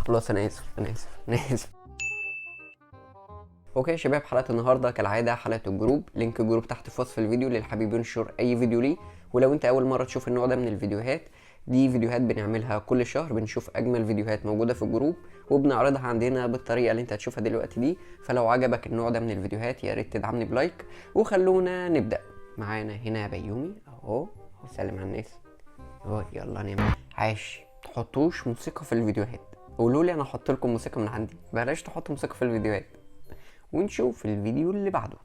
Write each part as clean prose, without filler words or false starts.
خلاص انا اسف انا اسف. اوكي يا شباب، حلقه النهارده كالعاده حلقه الجروب. لينك الجروب تحت في وصف الفيديو للي حابب ينشر اي فيديو ليه. ولو انت اول مره تشوف النوع ده من الفيديوهات، دي فيديوهات بنعملها كل شهر، بنشوف اجمل فيديوهات موجوده في الجروب وبنعرضها عندنا بالطريقه اللي انت هتشوفها دلوقتي دي. فلو عجبك النوع ده من الفيديوهات يا ريت تدعمني بلايك، وخلونا نبدا. معانا هنا بيومي اهو، سلم على الناس اهو. يلا نعمل عاش. تحطوش موسيقى في الفيديوهات، قولوا لي انا احط لكم موسيقى من عندي، بلاش تحطوا موسيقى في الفيديوهات. ونشوف الفيديو اللي بعده.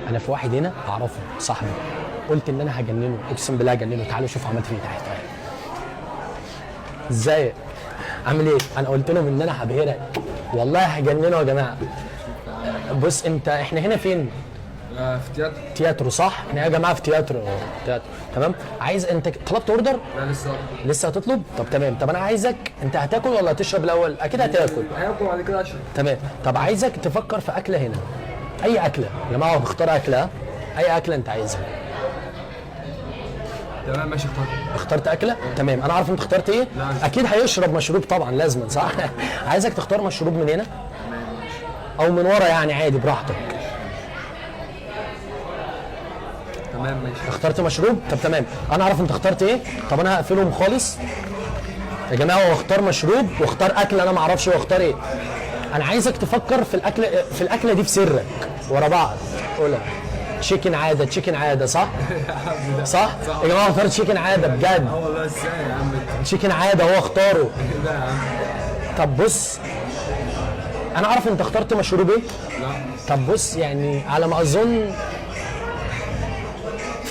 انا في واحد هنا اعرفه صاحبي، قلت ان انا هجننه، اقسم بالله هجننه. تعالوا شوفوا عملت فيه تحت. ازاي عامل ايه؟ انا قلت لهم ان انا هبهرك والله، هجننه يا جماعه. بص انت، احنا هنا فين؟ في تياترو. تياترو صح؟ احنا يا جماعه في تياترو. تمام. عايز انت طلبت اوردر؟ لا لسه هتطلب؟ طب تمام. طب انا عايزك، انت هتاكل ولا هتشرب الاول؟ اكيد هتاكل. هاكل بعد كده اشرب. تمام. طب عايزك تفكر في اكله هنا، اي اكله يا جماعه. بختار اكله، اي اكله انت عايزها. تمام ماشي، اخترت اكله؟ تمام. انا عارف انت اخترت ايه. اكيد هيشرب مشروب طبعا، لازما صح. عايزك تختار مشروب من هنا او من ورا، يعني عادي براحتك. تمام ماشي. اخترت مشروب؟ طب تمام. انا عارف انت اخترت ايه. طب انا هقفلهم خالص يا جماعه، واختار مشروب واختار اكل انا ما اعرفش هو اختار ايه. انا عايزك تفكر في الاكله دي بسرك ورا بعض. قولها. تشيكن عاده، تشيكن عاده صح؟ صح؟ يا جماعه اختار تشيكن عاده بجد. والله ازاي يا عم؟ تشيكن عاده هو اختاره. لا يا عم. طب بص، انا عارف انت اخترت مشروب ايه. لا. طب بص، يعني على ما اظن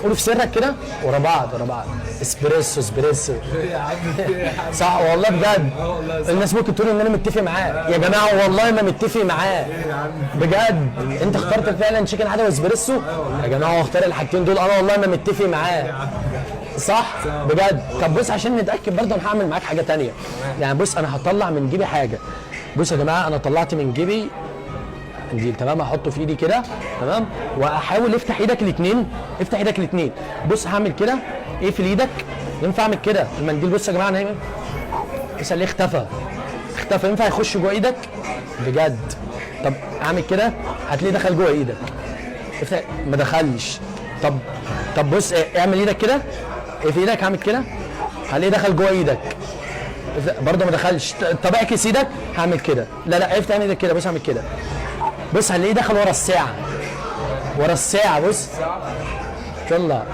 قولوا في سرك كده ورا بعض ورا بعض. اسبريسو اسبريسو. يا عم صح والله بجد. والله الناس ممكن تقول ان انا متفق معاه، يا جماعه والله ما متفق معاه بجد. انت اخترت فعلا تشيكن عاده واسبريسو يا جماعه، هو اختار الحاجتين دول، انا والله ما متفق معاه صح بجد. طب بص، عشان نتاكد برضه انا هعمل معاك حاجه تانية. يعني بص، انا هطلع من جيبي حاجه. بص يا جماعه، انا طلعت من جيبي دي تمام، هحطه في ايدي كده تمام، واحاول افتح ايدك الاثنين، افتح ايدك الاثنين. بص هعمل كده، ايه في ايدك؟ ينفع اعمل كده المنديل؟ بص يا جماعه انا بص اللي اختفى، ينفع يخش جوه ايدك بجد. طب اعمل كده، هتلاقيه دخل جوه ايدك. افتح، ما دخلش. طب بص، اعمل ايدك كده، ايه في ايدك؟ هعمل كده، هتلاقيه دخل جوه ايدك برضه ما دخلش. طب اعكس ايدك، هعمل كده. لا افتح ايدك كده، بص هعمل كده. بص هنلاقيه دخل ورا الساعة، ورا الساعة. بص طلع.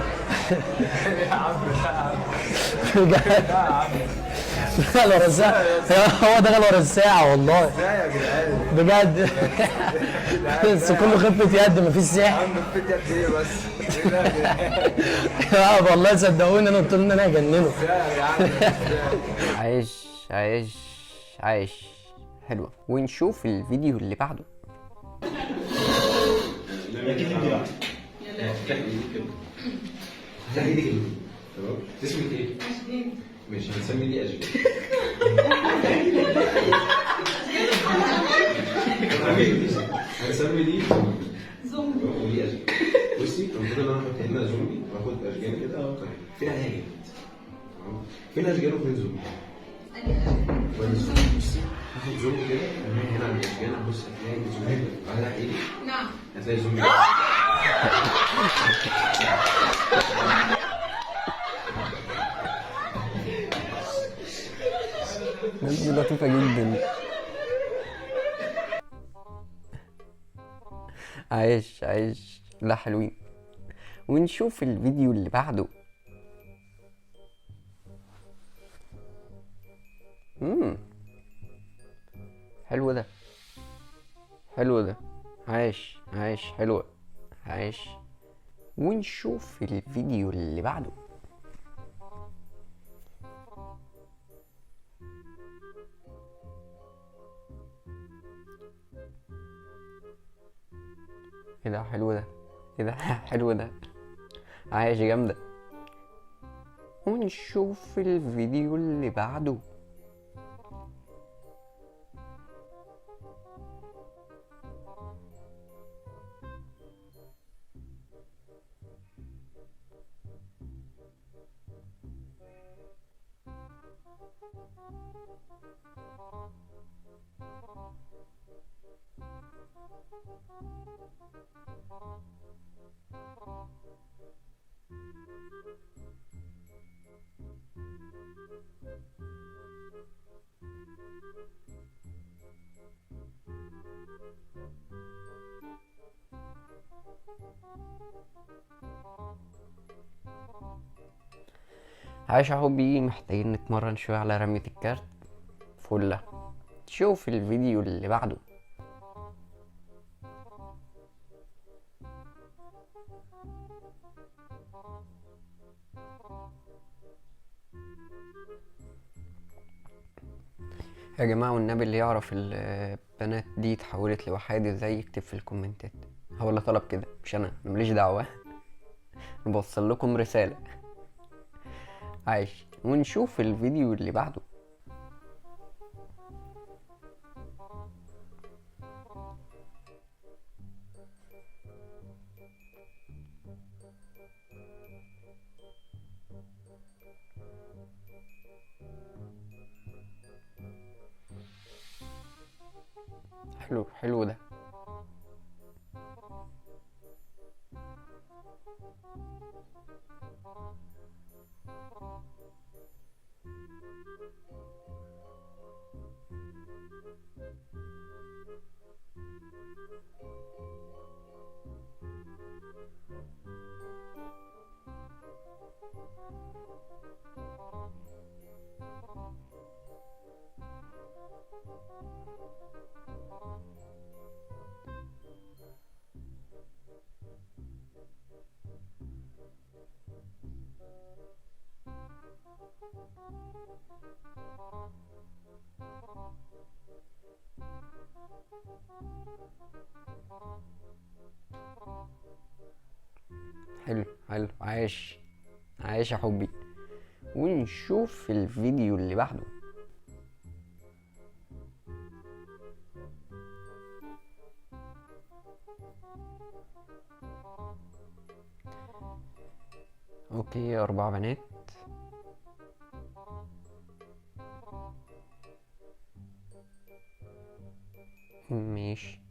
دخل ورا الساعة، هو دخل ورا الساعة والله بجد. بس كله خفة يد، مفيش سحر. خفة يد ايه بس؟ والله صدقوني انا قلت له ان انا هجننه. عايش عايش عايش. حلوة. ونشوف الفيديو اللي بعده. تمام. اسمك ايه؟ ماشي، هنسمي دي اشجان. هنسمي دي زومبي ودي اشجان. بصي، المفروض ان انا احط هنا زومبي واخد اشجان كده. طيب فين عيال؟ فين اشجان وفين زومبي؟ بصي، هاخد زومبي كده هنا عند الاشجان. هبص هتلاقي زومبي على ايدي. نعم. هتلاقي زومبي. الناس دي لطيفة جدا. عايش عايش. لا حلوين. ونشوف الفيديو اللي بعده. حلو ده، حلو ده. عايش عايش. حلوة. عايش. ونشوف الفيديو اللي بعده. ايه ده؟ حلو ده. ايه ده؟ حلو ده. عايش جامدة. ونشوف الفيديو اللي بعده. عايش يا حبي، محتاجين نتمرن شوية على رمية الكارت. فله. شوف الفيديو اللي بعده. يا جماعة والنبي اللي يعرف البنات دي اتحولت لوحاد ازاي يكتب في الكومنتات. هو اللي طلب كده مش انا، ماليش دعوة. بوصل لكم رسالة. عايش، ونشوف الفيديو اللي بعده. حلو حلو ده. حلو حلو. عايش عايش يا حبي، ونشوف الفيديو اللي بعده. اوكي، 4 بنات. ماشي.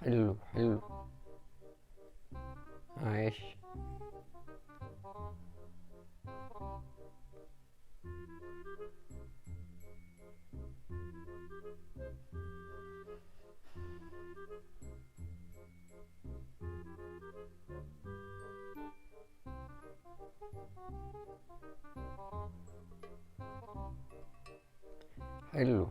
حلو حلو. عايش. حلو.